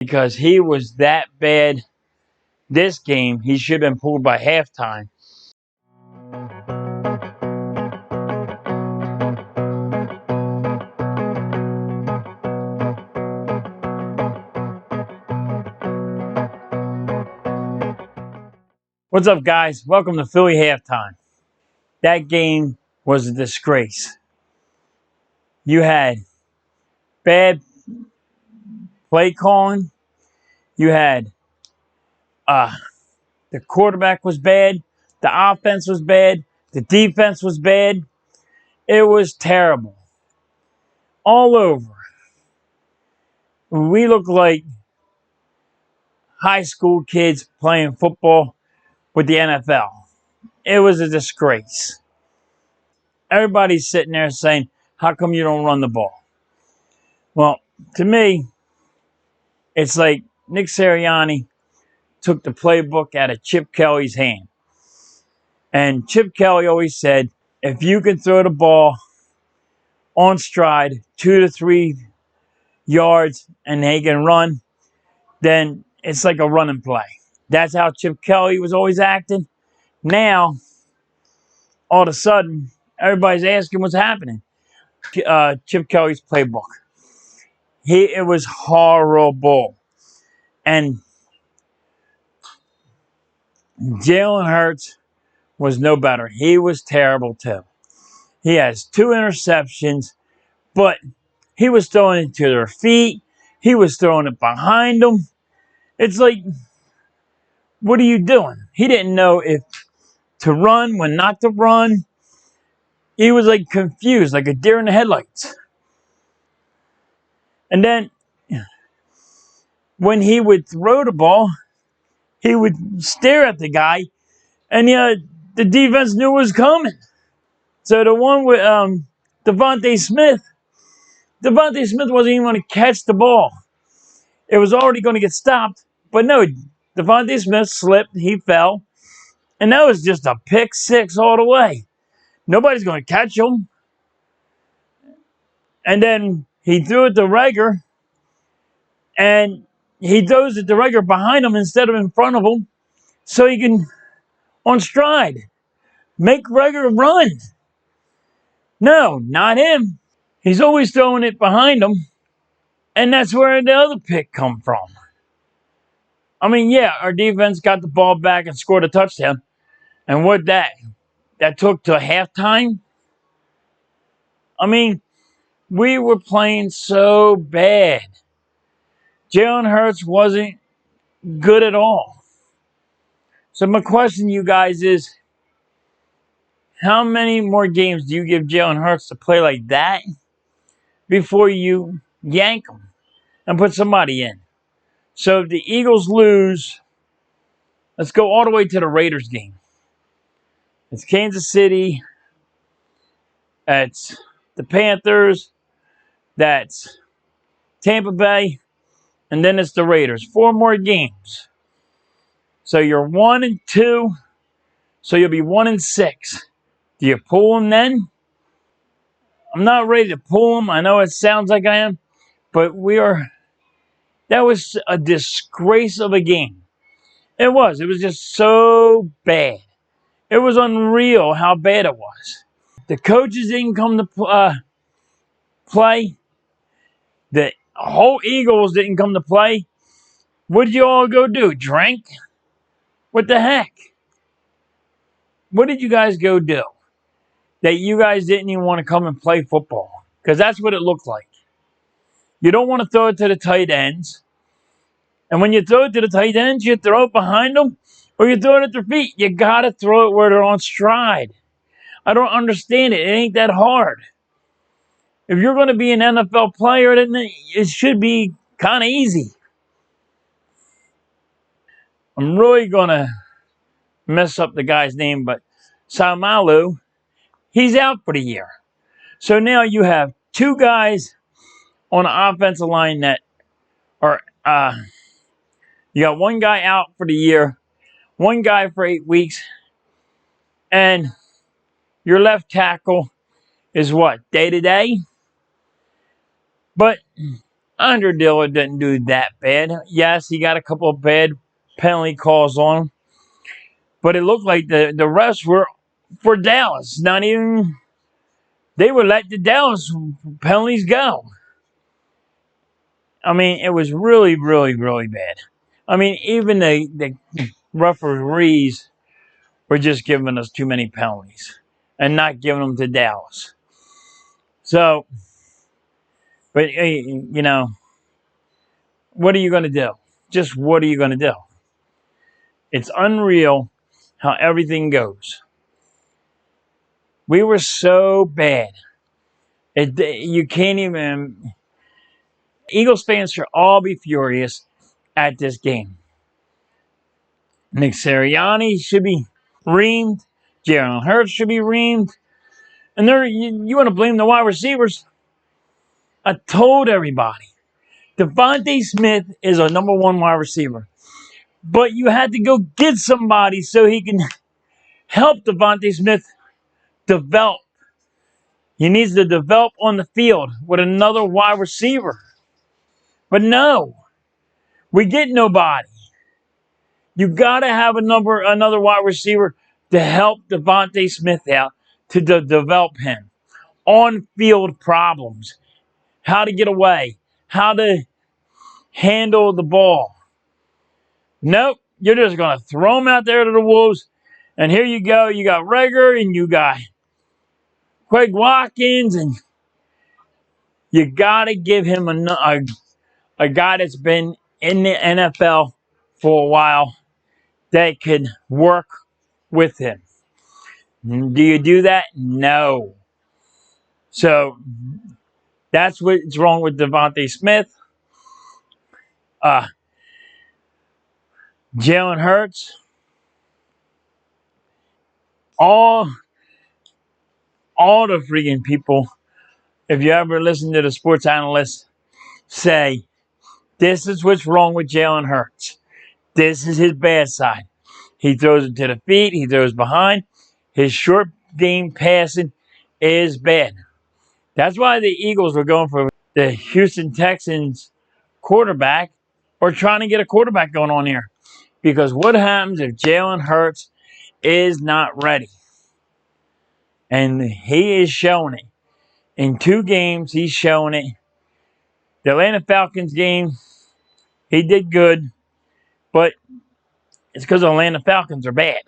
because he was that bad this game. He should have been pulled by halftime. What's up, guys? Welcome to Philly Halftime. That game was a disgrace. You had bad play calling. You had the quarterback was bad. The offense was bad. The defense was bad. It was terrible. All over. We look like high school kids playing football with the NFL. It was a disgrace. Everybody's sitting there saying, how come you don't run the ball? Well, to me, it's like Nick Sirianni took the playbook out of Chip Kelly's hand. And Chip Kelly always said, if you can throw the ball on stride 2 to 3 yards and they can run, then it's like a running play. That's how Chip Kelly was always acting. Now, all of a sudden, everybody's asking what's happening. Chip Kelly's playbook. It was horrible. And Jalen Hurts was no better. He was terrible too. He has 2 interceptions, but he was throwing it to their feet. He was throwing it behind them. It's like, what are you doing? He didn't know if to run, when not to run. He was like confused, like a deer in the headlights. And then when he would throw the ball, he would stare at the guy, and the defense knew it was coming. So the one with Devontae Smith wasn't even going to catch the ball. It was already going to get stopped, but no, Devontae Smith slipped, he fell, and that was just a pick six all the way. Nobody's going to catch him. And then he threw it to Rager, and he throws it to Rager behind him instead of in front of him, so he can, on stride, make Rager run. No, not him. He's always throwing it behind him, and that's where the other pick come from. I mean, yeah, our defense got the ball back and scored a touchdown. And what that took to halftime? I mean, we were playing so bad. Jalen Hurts wasn't good at all. So my question to you guys is, how many more games do you give Jalen Hurts to play like that before you yank him and put somebody in? So if the Eagles lose, let's go all the way to the Raiders game. It's Kansas City. That's the Panthers. That's Tampa Bay. And then it's the Raiders. 4 more games. So you're 1-2. So you'll be 1-6. Do you pull them then? I'm not ready to pull them. I know it sounds like I am. But that was a disgrace of a game. It was. It was just so bad. It was unreal how bad it was. The coaches didn't come to play. The whole Eagles didn't come to play. What did you all go do? Drink? What the heck? What did you guys go do that you guys didn't even want to come and play football? Because that's what it looked like. You don't want to throw it to the tight ends. And when you throw it to the tight ends, you throw it behind them or you throw it at their feet. You got to throw it where they're on stride. I don't understand it. It ain't that hard. If you're going to be an NFL player, then it should be kind of easy. I'm really going to mess up the guy's name, but Samalu, he's out for the year. So now you have 2 guys on the offensive line that are, you got 1 guy out for the year, 1 guy for 8 weeks, and your left tackle is what, day to day? But Andre Dillard didn't do that bad. Yes, he got a couple of bad penalty calls on him, but it looked like the rest were for Dallas. Not even they would let the Dallas penalties go. I mean, it was really, really, really bad. I mean, even the referees were just giving us too many penalties and not giving them to Dallas. So, but you know, what are you going to do? Just what are you going to do? It's unreal how everything goes. We were so bad. You can't even. Eagles fans should all be furious at this game. Nick Sirianni should be reamed. Jalen Hurts should be reamed. And you want to blame the wide receivers? I told everybody. Devontae Smith is a number one wide receiver. But you had to go get somebody so he can help Devontae Smith develop. He needs to develop on the field with another wide receiver. But no, we get nobody. You got to have another wide receiver to help Devontae Smith out to develop him. On-field problems. How to get away. How to handle the ball. Nope, you're just going to throw him out there to the Wolves. And here you go. You got Rager and you got Quay Watkins. And you got to give him a guy that's been in the NFL for a while that could work with him. Do you do that? No. So that's what's wrong with Devontae Smith. Jalen Hurts. All the freaking people, if you ever listen to the sports analysts, say this is what's wrong with Jalen Hurts. This is his bad side. He throws it to the feet. He throws behind. His short game passing is bad. That's why the Eagles were going for the Houston Texans quarterback or trying to get a quarterback going on here. Because what happens if Jalen Hurts is not ready? And he is showing it. In 2 games, he's showing it. The Atlanta Falcons game, he did good. But it's because the Atlanta Falcons are bad.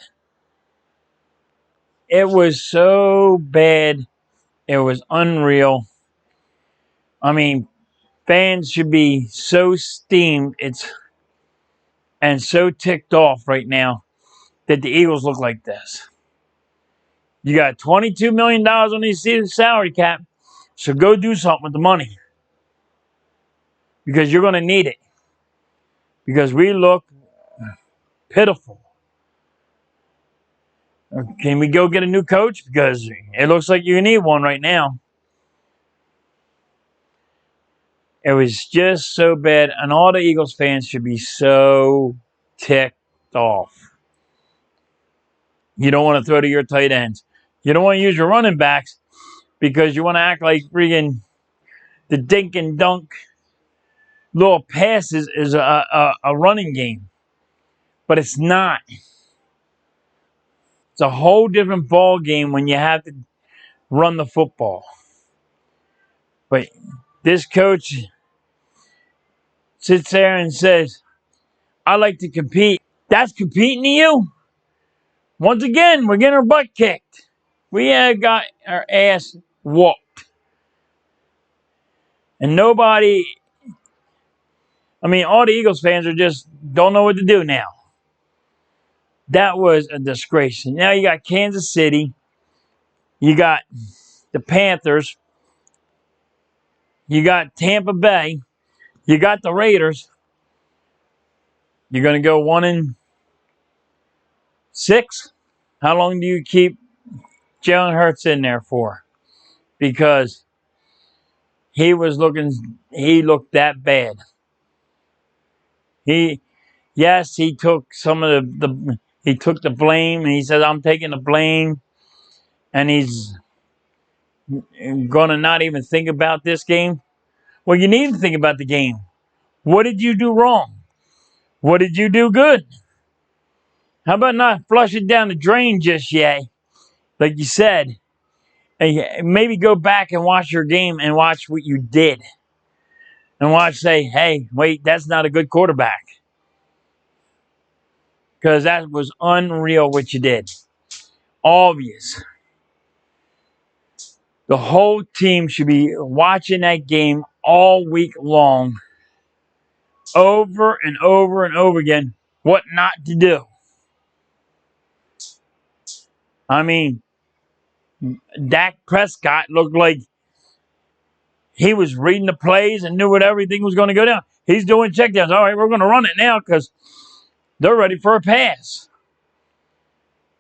It was so bad. It was unreal. I mean, fans should be so steamed and so ticked off right now that the Eagles look like this. You got $22 million on these salary cap, so go do something with the money. Because you're going to need it. Because we look pitiful. Can we go get a new coach? Because it looks like you need one right now. It was just so bad. And all the Eagles fans should be so ticked off. You don't want to throw to your tight ends. You don't want to use your running backs because you want to act like freaking the dink and dunk little passes is a running game. But it's not. It's a whole different ball game when you have to run the football. But this coach sits there and says, I like to compete. That's competing to you? Once again, we're getting our butt kicked. We have got our ass whooped. And nobody, I mean, all the Eagles fans are just don't know what to do now. That was a disgrace. And now you got Kansas City. You got the Panthers. You got Tampa Bay. You got the Raiders. You're going to go 1-6? How long do you keep Jalen Hurts in there for? Because he looked that bad. He took some of he took the blame, and he said, I'm taking the blame, and he's going to not even think about this game. Well, you need to think about the game. What did you do wrong? What did you do good? How about not flush it down the drain just yet, like you said, and maybe go back and watch your game and watch what you did. And watch, say, hey, wait, that's not a good quarterback. Because that was unreal what you did. Obvious. The whole team should be watching that game all week long, over and over and over again, what not to do. I mean, Dak Prescott looked like he was reading the plays and knew what everything was going to go down. He's doing checkdowns. All right, we're going to run it now because they're ready for a pass.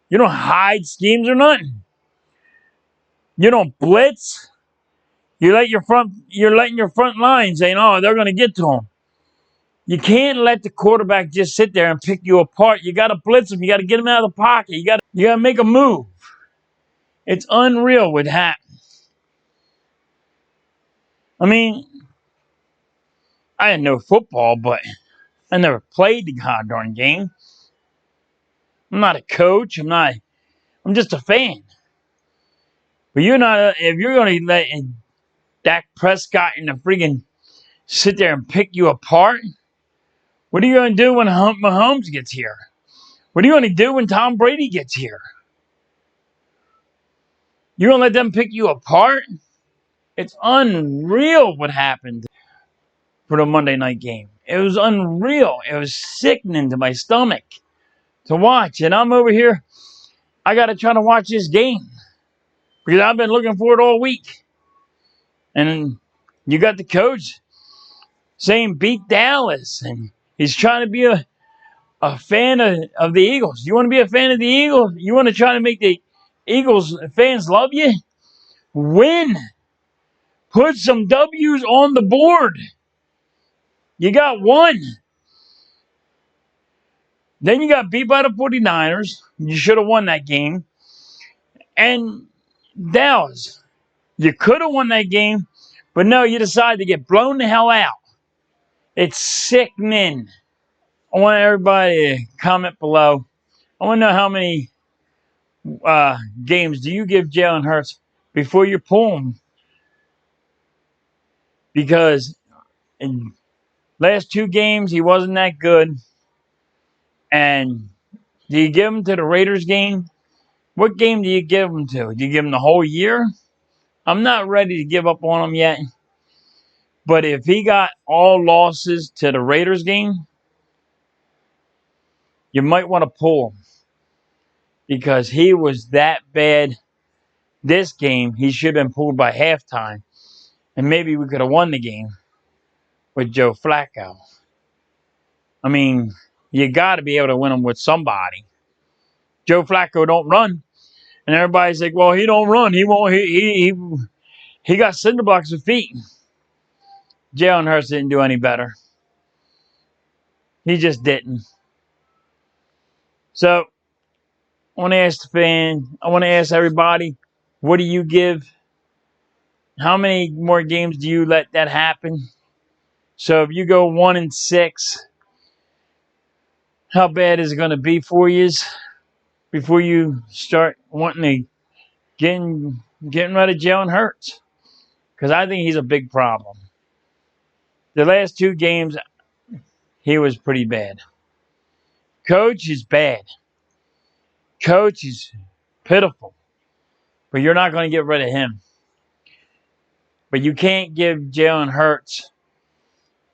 You don't hide schemes or nothing. You don't blitz. You're letting your front line saying, "Oh, they're going to get to him." You can't let the quarterback just sit there and pick you apart. You got to blitz him. You got to get him out of the pocket. You got to make a move. It's unreal what happened. I mean, I didn't know football, but I never played the goddamn game. I'm not a coach. I'm just a fan. But you're not. If you're going to let Dak Prescott and the freaking sit there and pick you apart, what are you going to do when Mahomes gets here? What are you going to do when Tom Brady gets here? You're going to let them pick you apart? It's unreal what happened for the Monday night game. It was unreal. It was sickening to my stomach to watch. And I'm over here. I got to try to watch this game because I've been looking for it all week. And you got the coach saying beat Dallas. And he's trying to be a fan of the Eagles. You want to be a fan of the Eagles? You want to try to make the Eagles fans love you? Win. Put some W's on the board. You got one. Then you got beat by the 49ers. You should have won that game. And Dallas, you could have won that game, but no, you decided to get blown the hell out. It's sickening. I want everybody to comment below. I want to know how many games do you give Jalen Hurts before you pull him? Because in last 2 games, he wasn't that good. And do you give him to the Raiders game? What game do you give him to? Do you give him the whole year? I'm not ready to give up on him yet. But if he got all losses to the Raiders game, you might want to pull him. Because he was that bad this game. He should have been pulled by halftime. And maybe we could have won the game with Joe Flacco. I mean, you got to be able to win them with somebody. Joe Flacco don't run. And everybody's like, well, he don't run. He won't. He got cinder blocks with feet. Jalen Hurts didn't do any better. He just didn't. So, I want to ask everybody, what do you give? How many more games do you let that happen? So if you go 1-6, how bad is it going to be for you before you start wanting to getting rid of Jalen Hurts? Because I think he's a big problem. The last 2 games, he was pretty bad. Coach is bad. Coach is pitiful. But you're not going to get rid of him. But you can't give Jalen Hurts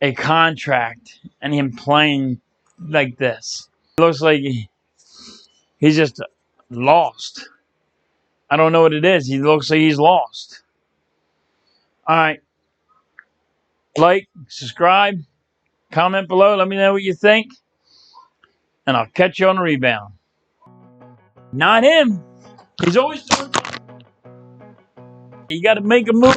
a contract and him playing like this. It looks like he's just lost. I don't know what it is. He looks like he's lost. All right. Like, subscribe, comment below. Let me know what you think. And I'll catch you on the rebound. Not him. He's always doing something. You got to make a move.